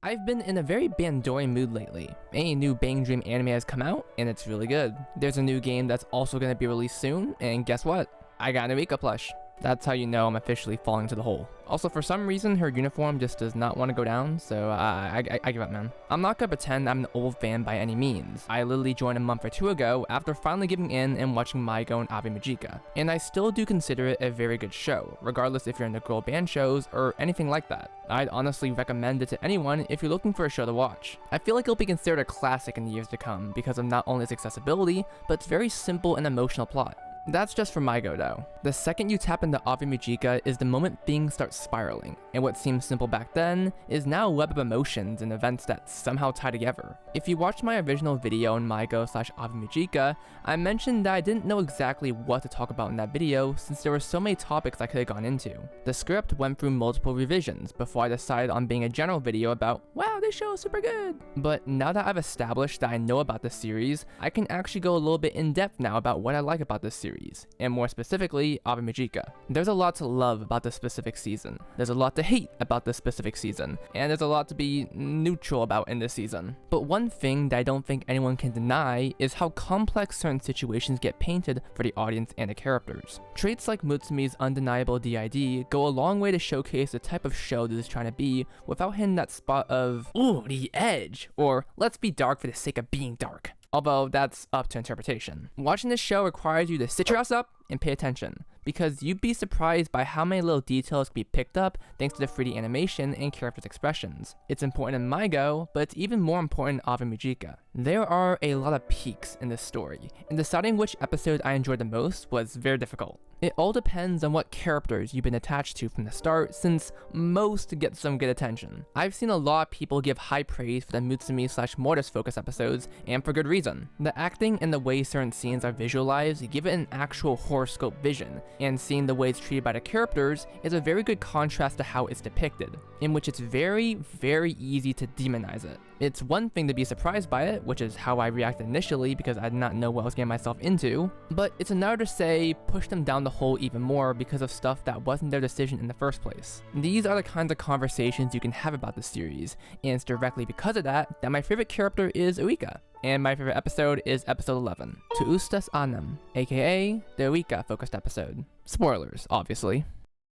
I've been in a very Bandori mood lately. A new Bang Dream anime has come out, and it's really good. There's a new game that's also going to be released soon, and guess what? I got an Uika plush. That's how you know I'm officially falling to the hole. Also, for some reason, her uniform just does not want to go down, so I give up, man. I'm not gonna pretend I'm an old fan by any means. I literally joined a month or two ago after finally giving in and watching MyGo and Ave Mujica. And I still do consider it a very good show, regardless if you're into girl band shows or anything like that. I'd honestly recommend it to anyone if you're looking for a show to watch. I feel like it'll be considered a classic in the years to come because of not only its accessibility, but its very simple and emotional plot. That's just for MyGo though. The second you tap into Ave Mujica is the moment things start spiraling, and what seemed simple back then is now a web of emotions and events that somehow tie together. If you watched my original video on MyGo/Ave Mujica, I mentioned that I didn't know exactly what to talk about in that video since there were so many topics I could have gone into. The script went through multiple revisions before I decided on being a general video about, wow, this show is super good. But now that I've established that I know about this series, I can actually go a little bit in depth now about what I like about this series. And more specifically, Ave Mujica. There's a lot to love about this specific season. There's a lot to hate about this specific season. And there's a lot to be neutral about in this season. But one thing that I don't think anyone can deny is how complex certain situations get painted for the audience and the characters. Traits like Mutsumi's undeniable DID go a long way to showcase the type of show this is trying to be without hitting that spot of, ooh, the edge, or let's be dark for the sake of being dark. Although that's up to interpretation. Watching this show requires you to sit your ass up and pay attention, because you'd be surprised by how many little details can be picked up thanks to the 3D animation and characters' expressions. It's important in MyGo, but it's even more important in Ave Mujica. There are a lot of peaks in this story, and deciding which episode I enjoyed the most was very difficult. It all depends on what characters you've been attached to from the start, since most get some good attention. I've seen a lot of people give high praise for the Mutsumi/Mortis focus episodes, and for good reason. The acting and the way certain scenes are visualized give it an actual horoscope vision, and seeing the way it's treated by the characters is a very good contrast to how it's depicted, in which it's very, very easy to demonize it. It's one thing to be surprised by it, which is how I reacted initially because I did not know what I was getting myself into, but it's another to say push them down the hole even more because of stuff that wasn't their decision in the first place. These are the kinds of conversations you can have about the series, and it's directly because of that my favorite character is Uika, and my favorite episode is episode 11, To Ustas Anam, aka the Uika focused episode. Spoilers, obviously.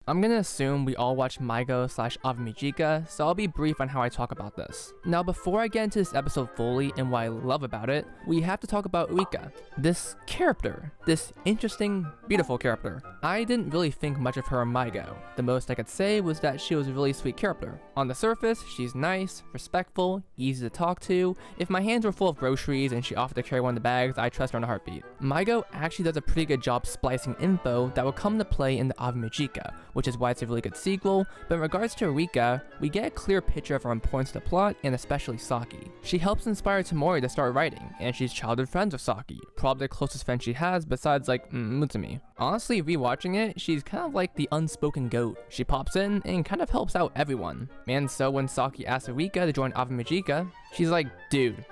I'm gonna assume we all watch MyGo/Ave Mujica, so I'll be brief on how I talk about this. Now, before I get into this episode fully and what I love about it, we have to talk about Uika. This character. This interesting, beautiful character. I didn't really think much of her in MyGo. The most I could say was that she was a really sweet character. On the surface, she's nice, respectful, easy to talk to. If my hands were full of groceries and she offered to carry one of the bags, I'd trust her in a heartbeat. MyGo actually does a pretty good job splicing info that will come to play in the Ave Mujica, which is why it's a really good sequel, but in regards to Uika, we get a clear picture of her importance to the plot, and especially Saki. She helps inspire Tamori to start writing, and she's childhood friends with Saki, probably the closest friend she has besides like Mutsumi. Honestly, rewatching it, she's kind of like the unspoken goat. She pops in and kind of helps out everyone. And so when Saki asks Uika to join Ave Mujica, she's like, dude,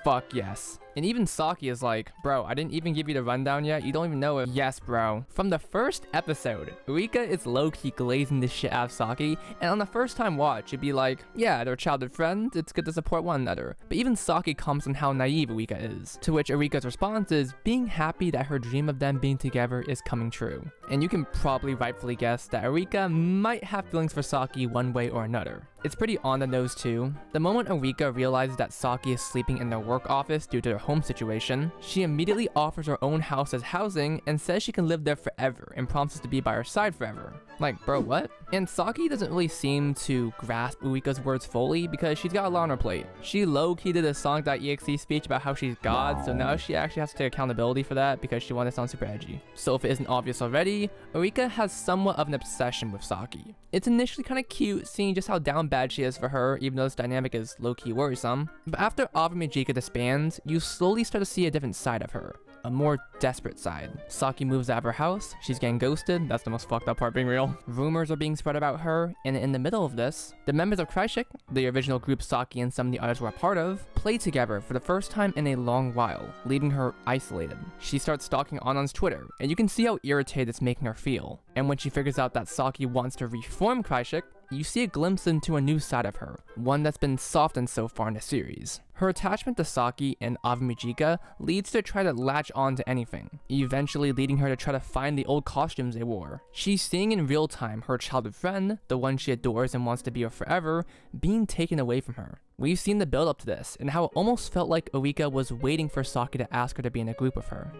fuck yes. And even Saki is like, bro, I didn't even give you the rundown yet. You don't even know it. Yes, bro. From the first episode, Uika is low-key glazing this shit out of Saki. And on the first time watch, you'd be like, yeah, they're childhood friends. It's good to support one another. But even Saki comments on how naive Uika is. To which Uika's response is being happy that her dream of them being together is coming true. And you can probably rightfully guess that Uika might have feelings for Saki one way or another. It's pretty on the nose too. The moment Uika realizes that Saki is sleeping in their work office due to their home situation, she immediately offers her own house as housing and says she can live there forever and promises to be by her side forever. Like, bro, what? And Saki doesn't really seem to grasp Uika's words fully because she's got a lot on her plate. She low-key did a Song.exe speech about how she's God, so now she actually has to take accountability for that because she wanted to sound super edgy. So if it isn't obvious already, Uika has somewhat of an obsession with Saki. It's initially kind of cute seeing just how down bad she is for her, even though this dynamic is low-key worrisome. But after Ave Mujica disbands, you slowly start to see a different side of her. A more desperate side. Saki moves out of her house, she's getting ghosted, that's the most fucked up part being real. Rumors are being spread about her, and in the middle of this, the members of Kreishik, the original group Saki and some of the others were a part of, play together for the first time in a long while, leaving her isolated. She starts stalking Anon's Twitter, and you can see how irritated it's making her feel. And when she figures out that Saki wants to reform Kreishik, you see a glimpse into a new side of her, one that's been softened so far in the series. Her attachment to Saki and Ave Mujica leads her to try to latch on to anything, eventually leading her to try to find the old costumes they wore. She's seeing in real time her childhood friend, the one she adores and wants to be with forever, being taken away from her. We've seen the build up to this, and how it almost felt like Uika was waiting for Saki to ask her to be in a group with her.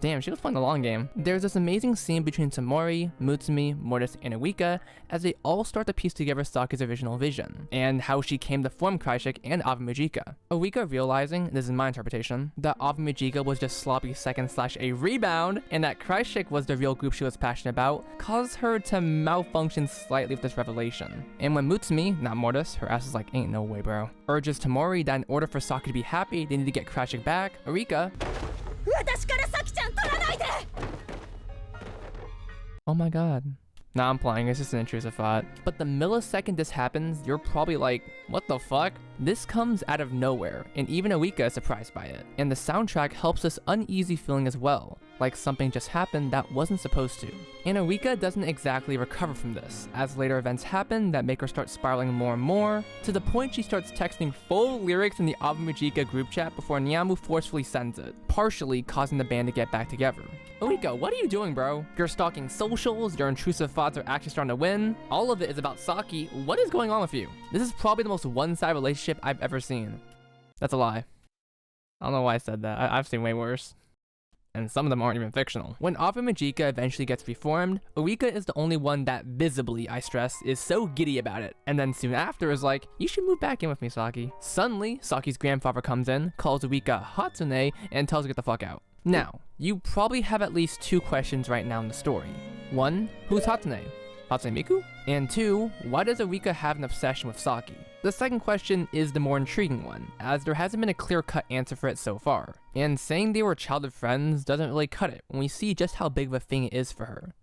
Damn, she was playing the long game. There's this amazing scene between Tamori, Mutsumi, Mortis, and Uika as they all start to piece together Saki's original vision, and how she came to form Kreishik and Ave Mujica. Uika realizing, this is my interpretation, that Ave Mujica was just sloppy second/a rebound, and that Kreishik was the real group she was passionate about, caused her to malfunction slightly with this revelation. And when Mutsumi, not Mortis, her ass is like, ain't no way bro, urges Tamori that in order for Saki to be happy, they need to get Kreishik back, Uika, oh my god. Nah, I'm playing, it's just an intrusive thought. But the millisecond this happens, you're probably like, what the fuck? This comes out of nowhere, and even Uika is surprised by it. And the soundtrack helps this uneasy feeling as well, like something just happened that wasn't supposed to. And Uika doesn't exactly recover from this, as later events happen that make her start spiraling more and more, to the point she starts texting full lyrics in the Ave Mujica group chat before Nyamu forcefully sends it, partially causing the band to get back together. Uika, what are you doing, bro? You're stalking socials, your intrusive thoughts are actually starting to win, all of it is about Saki, what is going on with you? This is probably the most one-sided relationship I've ever seen. That's a lie. I don't know why I said that, I've seen way worse. And some of them aren't even fictional. When Ave Mujica eventually gets reformed, Uika is the only one that visibly, I stress, is so giddy about it. And then soon after is like, you should move back in with me, Saki. Suddenly, Saki's grandfather comes in, calls Uika Hatsune, and tells her to get the fuck out. Now, you probably have at least two questions right now in the story. One, who's Hatsune? Hatsune Miku? And two, why does Uika have an obsession with Saki? The second question is the more intriguing one, as there hasn't been a clear-cut answer for it so far. And saying they were childhood friends doesn't really cut it when we see just how big of a thing it is for her.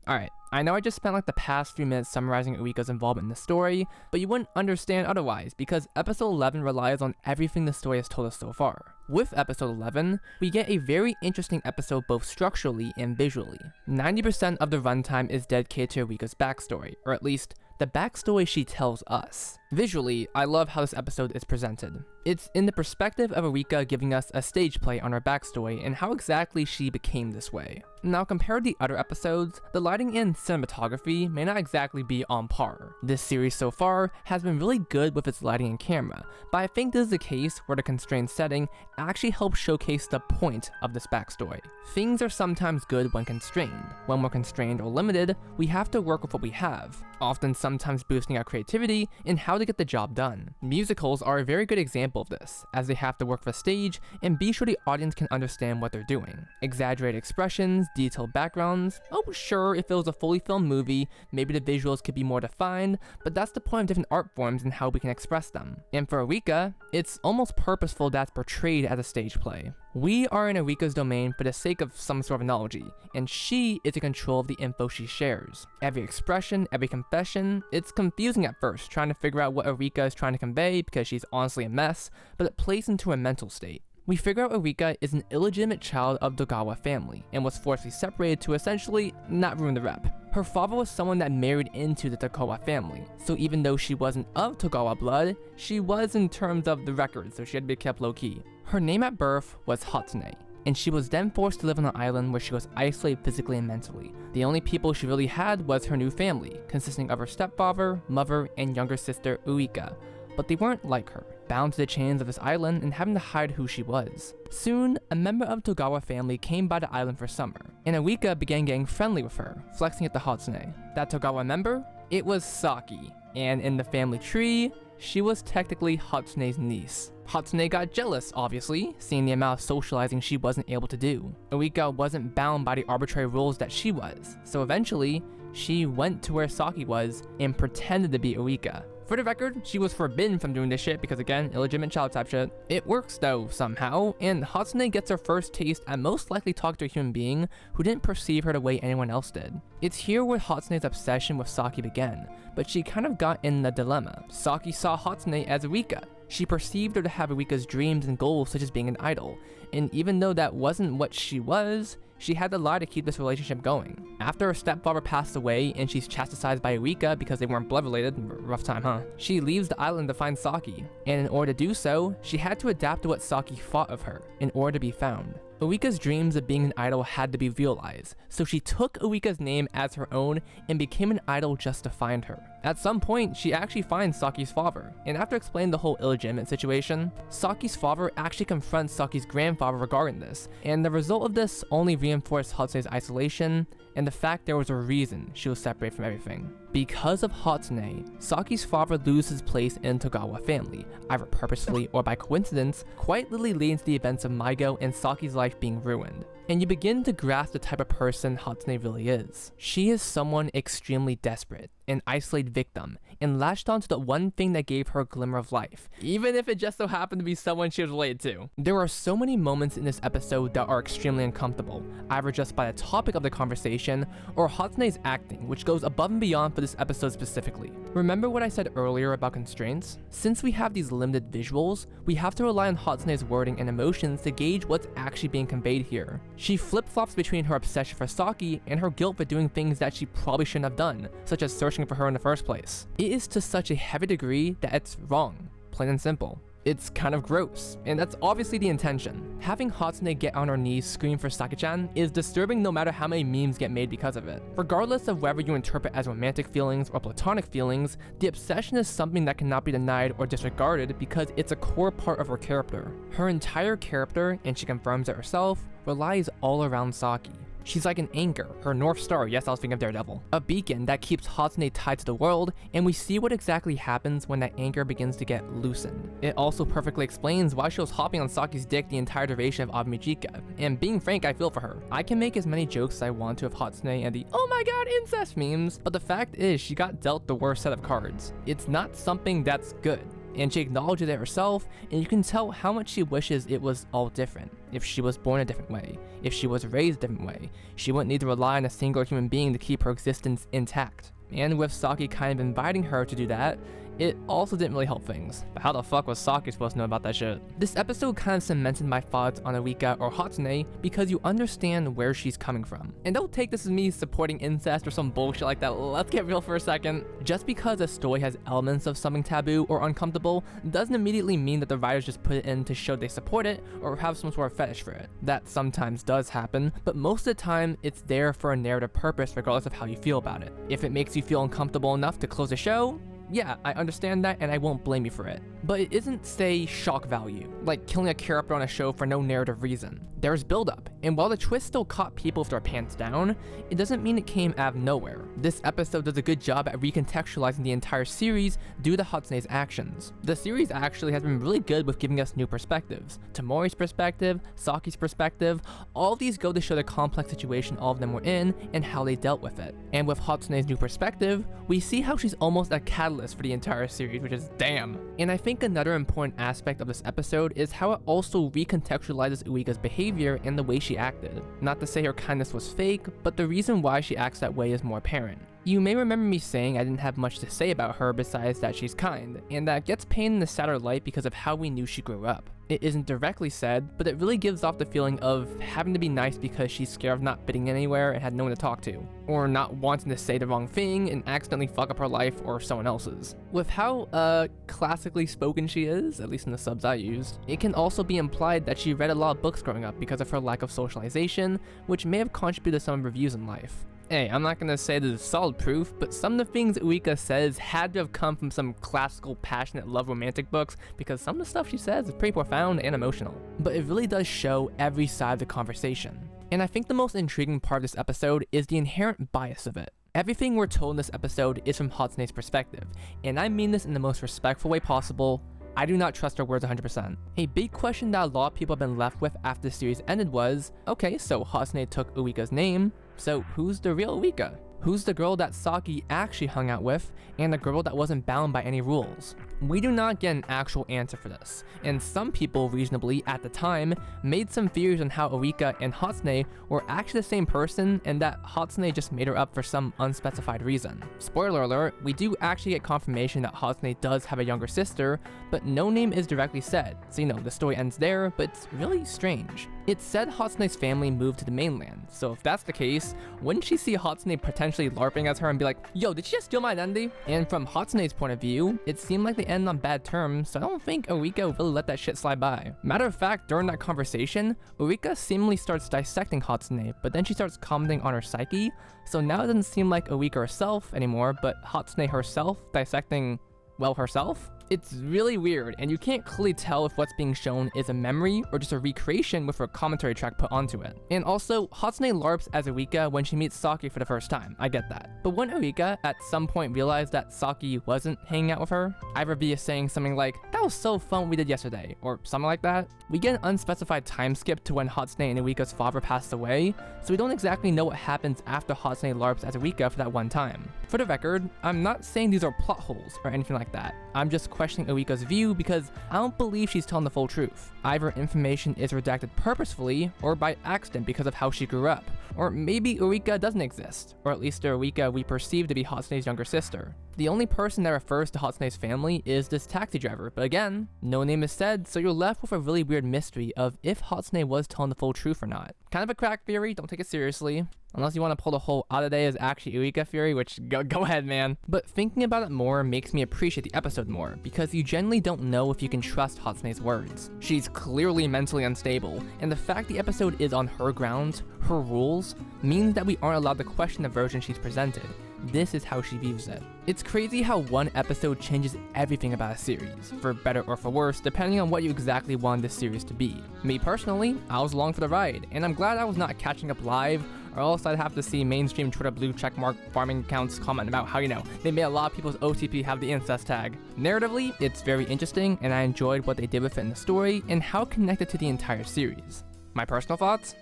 Alright, I know I just spent like the past few minutes summarizing Uika's involvement in the story, but you wouldn't understand otherwise because episode 11 relies on everything the story has told us so far. With episode 11, we get a very interesting episode both structurally and visually. 90% of the runtime is dedicated to Uika's backstory, or at least the backstory she tells us. Visually, I love how this episode is presented. It's in the perspective of Uika giving us a stage play on her backstory and how exactly she became this way. Now compared to the other episodes, the lighting and cinematography may not exactly be on par. This series so far has been really good with its lighting and camera, but I think this is a case where the constrained setting actually helps showcase the point of this backstory. Things are sometimes good when constrained. When we're constrained or limited, we have to work with what we have, often sometimes boosting our creativity and how to get the job done. Musicals are a very good example of this, as they have to work for stage and be sure the audience can understand what they're doing. Exaggerated expressions, detailed backgrounds. Oh sure, if it was a fully filmed movie, maybe the visuals could be more defined, but that's the point of different art forms and how we can express them. And for Uika, it's almost purposeful that's portrayed as a stage play. We are in Uika's domain for the sake of some sort of analogy, and she is in control of the info she shares. Every expression, every confession, it's confusing at first, trying to figure out what Uika is trying to convey because she's honestly a mess, but it plays into a mental state. We figure out Uika is an illegitimate child of Togawa family, and was forcibly separated to essentially not ruin the rep. Her father was someone that married into the Togawa family, so even though she wasn't of Togawa blood, she was in terms of the record, so she had to be kept low-key. Her name at birth was Hatsune, and she was then forced to live on an island where she was isolated physically and mentally. The only people she really had was her new family, consisting of her stepfather, mother, and younger sister Uika, but they weren't like her, bound to the chains of this island and having to hide who she was. Soon, a member of Togawa family came by the island for summer, and Uika began getting friendly with her, flexing at the Hatsune. That Togawa member? It was Saki, and in the family tree, she was technically Hatsune's niece. Hatsune got jealous, obviously, seeing the amount of socializing she wasn't able to do. Uika wasn't bound by the arbitrary rules that she was, so eventually, she went to where Saki was and pretended to be Uika. For the record, she was forbidden from doing this shit because again, illegitimate child type shit. It works though, somehow, and Hatsune gets her first taste at most likely talk to a human being who didn't perceive her the way anyone else did. It's here where Hatsune's obsession with Saki began, but she kind of got in the dilemma. Saki saw Hatsune as Uika. She perceived her to have Uika's dreams and goals such as being an idol, and even though that wasn't what she was, she had to lie to keep this relationship going. After her stepfather passed away and she's chastised by Uika because they weren't blood related, rough time, huh? She leaves the island to find Saki, and in order to do so, she had to adapt to what Saki thought of her in order to be found. Uika's dreams of being an idol had to be realized, so she took Uika's name as her own and became an idol just to find her. At some point, she actually finds Saki's father, and after explaining the whole illegitimate situation, Saki's father actually confronts Saki's grandfather regarding this, and the result of this only reinforced Hatsune's isolation and the fact there was a reason she was separated from everything. Because of Hatsune, Saki's father loses his place in Togawa family, either purposefully or by coincidence, quite literally leading to the events of MyGo and Saki's life being ruined. And you begin to grasp the type of person Hatsune really is. She is someone extremely desperate, an isolated victim, and latched onto the one thing that gave her a glimmer of life, even if it just so happened to be someone she was related to. There are so many moments in this episode that are extremely uncomfortable, either just by the topic of the conversation or Hatsune's acting, which goes above and beyond for this episode specifically. Remember what I said earlier about constraints? Since we have these limited visuals, we have to rely on Hatsune's wording and emotions to gauge what's actually being conveyed here. She flip-flops between her obsession for Saki and her guilt for doing things that she probably shouldn't have done, such as searching for her in the first place. It is to such a heavy degree that it's wrong, plain and simple. It's kind of gross, and that's obviously the intention. Having Hatsune get on her knees scream for Saki-chan is disturbing no matter how many memes get made because of it. Regardless of whether you interpret as romantic feelings or platonic feelings, the obsession is something that cannot be denied or disregarded because it's a core part of her character. Her entire character, and she confirms it herself, relies all around Saki. She's like an anchor, her North Star, yes I was thinking of Daredevil, a beacon that keeps Hatsune tied to the world, and we see what exactly happens when that anchor begins to get loosened. It also perfectly explains why she was hopping on Saki's dick the entire duration of Ave Mujica, and being frank, I feel for her. I can make as many jokes as I want to of Hatsune and the oh my god incest memes, but the fact is she got dealt the worst set of cards. It's not something that's good. And she acknowledges it herself, and you can tell how much she wishes it was all different. If she was born a different way, if she was raised a different way, she wouldn't need to rely on a single human being to keep her existence intact. And with Saki kind of inviting her to do that, it also didn't really help things. But how the fuck was Saki supposed to know about that shit? This episode kind of cemented my thoughts on Uika or Hatsune because you understand where she's coming from. And don't take this as me supporting incest or some bullshit like that, let's get real for a second. Just because a story has elements of something taboo or uncomfortable doesn't immediately mean that the writers just put it in to show they support it or have some sort of fetish for it. That sometimes does happen, but most of the time it's there for a narrative purpose regardless of how you feel about it. If it makes you feel uncomfortable enough to close the show, yeah, I understand that and I won't blame you for it. But it isn't, say, shock value, like killing a character on a show for no narrative reason. There's build-up, and while the twist still caught people with their pants down, it doesn't mean it came out of nowhere. This episode does a good job at recontextualizing the entire series due to Hatsune's actions. The series actually has been really good with giving us new perspectives. Tamori's perspective, Saki's perspective, all of these go to show the complex situation all of them were in and how they dealt with it. And with Hatsune's new perspective, we see how she's almost a catalyst for the entire series, which is damn. And I think another important aspect of this episode is how it also recontextualizes Uika's behavior and the way she acted. Not to say her kindness was fake, but the reason why she acts that way is more apparent. You may remember me saying I didn't have much to say about her besides that she's kind, and that gets painted in a sadder light because of how we knew she grew up. It isn't directly said, but it really gives off the feeling of having to be nice because she's scared of not fitting anywhere and had no one to talk to, or not wanting to say the wrong thing and accidentally fuck up her life or someone else's. With how classically spoken she is, at least in the subs I used, it can also be implied that she read a lot of books growing up because of her lack of socialization, which may have contributed to some of her views in life. Hey, I'm not gonna say this is solid proof, but some of the things Uika says had to have come from some classical, passionate love romantic books, because some of the stuff she says is pretty profound and emotional. But it really does show every side of the conversation. And I think the most intriguing part of this episode is the inherent bias of it. Everything we're told in this episode is from Hatsune's perspective, and I mean this in the most respectful way possible. I do not trust her words 100%. A big question that a lot of people have been left with after the series ended was, okay, so Hatsune took Uika's name, so who's the real Uika? Who's the girl that Saki actually hung out with, and the girl that wasn't bound by any rules? We do not get an actual answer for this, and some people reasonably, at the time, made some theories on how Uika and Hatsune were actually the same person and that Hatsune just made her up for some unspecified reason. Spoiler alert, we do actually get confirmation that Hatsune does have a younger sister, but no name is directly said, so the story ends there, but it's really strange. It said Hatsune's family moved to the mainland, so if that's the case, wouldn't she see Hatsune potentially LARPing as her and be like, yo, did she just steal my identity? And from Hatsune's point of view, it seemed like they ended on bad terms, so I don't think Uika really let that shit slide by. Matter of fact, during that conversation, Uika seemingly starts dissecting Hatsune, but then she starts commenting on her psyche, so now it doesn't seem like Uika herself anymore, but Hatsune herself dissecting, well, herself? It's really weird, and you can't clearly tell if what's being shown is a memory or just a recreation with a commentary track put onto it. And also, Hatsune LARPs as Uika when she meets Saki for the first time, I get that. But when Uika at some point realized that Saki wasn't hanging out with her, either via saying something like, that was so fun we did yesterday, or something like that, we get an unspecified time skip to when Hatsune and Uika's father passed away, so we don't exactly know what happens after Hatsune LARPs as Uika for that one time. For the record, I'm not saying these are plot holes or anything like that. I'm just questioning Uika's view because I don't believe she's telling the full truth. Either information is redacted purposefully or by accident because of how she grew up. Or maybe Uika doesn't exist, or at least the Uika we perceive to be Hatsune's younger sister. The only person that refers to Hatsune's family is this taxi driver, but again, no name is said, so you're left with a really weird mystery of if Hatsune was telling the full truth or not. Kind of a crack theory, don't take it seriously. Unless you want to pull the whole Adade is actually Uika theory, which go ahead, man. But thinking about it more makes me appreciate the episode more, because you generally don't know if you can trust Hatsune's words. She's clearly mentally unstable, and the fact the episode is on her grounds, her rules, means that we aren't allowed to question the version she's presented. This is how she views it. It's crazy how one episode changes everything about a series, for better or for worse, depending on what you exactly want this series to be. Me personally, I was along for the ride, and I'm glad I was not catching up live, or else I'd have to see mainstream Twitter blue checkmark farming accounts comment about how, they made a lot of people's OTP have the incest tag. Narratively, it's very interesting, and I enjoyed what they did with it in the story, and how connected to the entire series. My personal thoughts?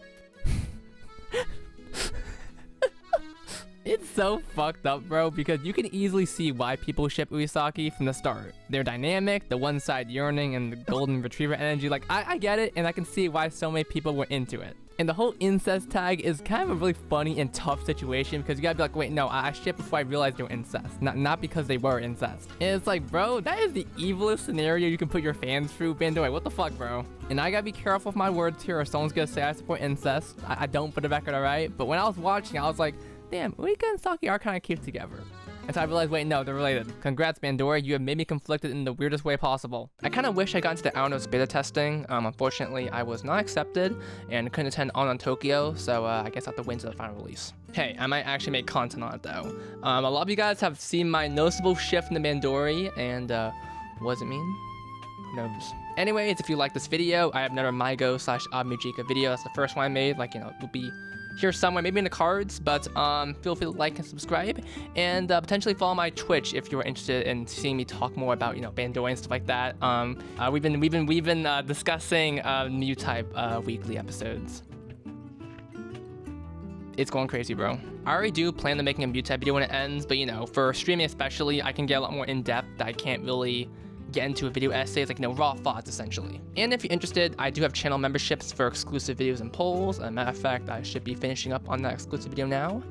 It's so fucked up, bro, because you can easily see why people ship Uesaki from the start. They're dynamic, the one side yearning, and the golden retriever energy. Like, I get it, and I can see why so many people were into it. And the whole incest tag is kind of a really funny and tough situation because you gotta be like, wait, no, I shipped before I realized they were incest, not because they were incest. And it's like, bro, that is the evilest scenario you can put your fans through. Bandori, what the fuck, bro? And I gotta be careful with my words here or someone's gonna say I support incest. I don't, for the record, alright? But when I was watching, I was like, damn, Uika and Saki are kind of cute together. And so I realized, wait, no, they're related. Congrats, Bandori, you have made me conflicted in the weirdest way possible. I kind of wish I got into the Auno's beta testing. Unfortunately, I was not accepted and couldn't attend on Tokyo, so I guess I'll have to wait until the final release. Hey, I might actually make content on it though. A lot of you guys have seen my noticeable shift in the Bandori, and what does it mean? Who knows? Anyways, if you like this video, I have another MyGo / Ave Mujica video. That's the first one I made, like, it will be here somewhere, maybe in the cards, but feel free to like and subscribe, and potentially follow my Twitch if you're interested in seeing me talk more about, Bandori and stuff like that. We've been discussing new type weekly episodes. It's going crazy, bro. I already do plan on making a Mew type video when it ends, but for streaming especially, I can get a lot more in depth. I can't really get into a video essay, like raw thoughts essentially. And if you're interested, I do have channel memberships for exclusive videos and polls. As a matter of fact, I should be finishing up on that exclusive video now.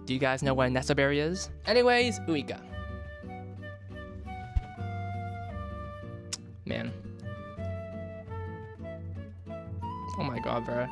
Do you guys know what a Nesoberry is? Anyways, Uika. Man. Oh my god, bro.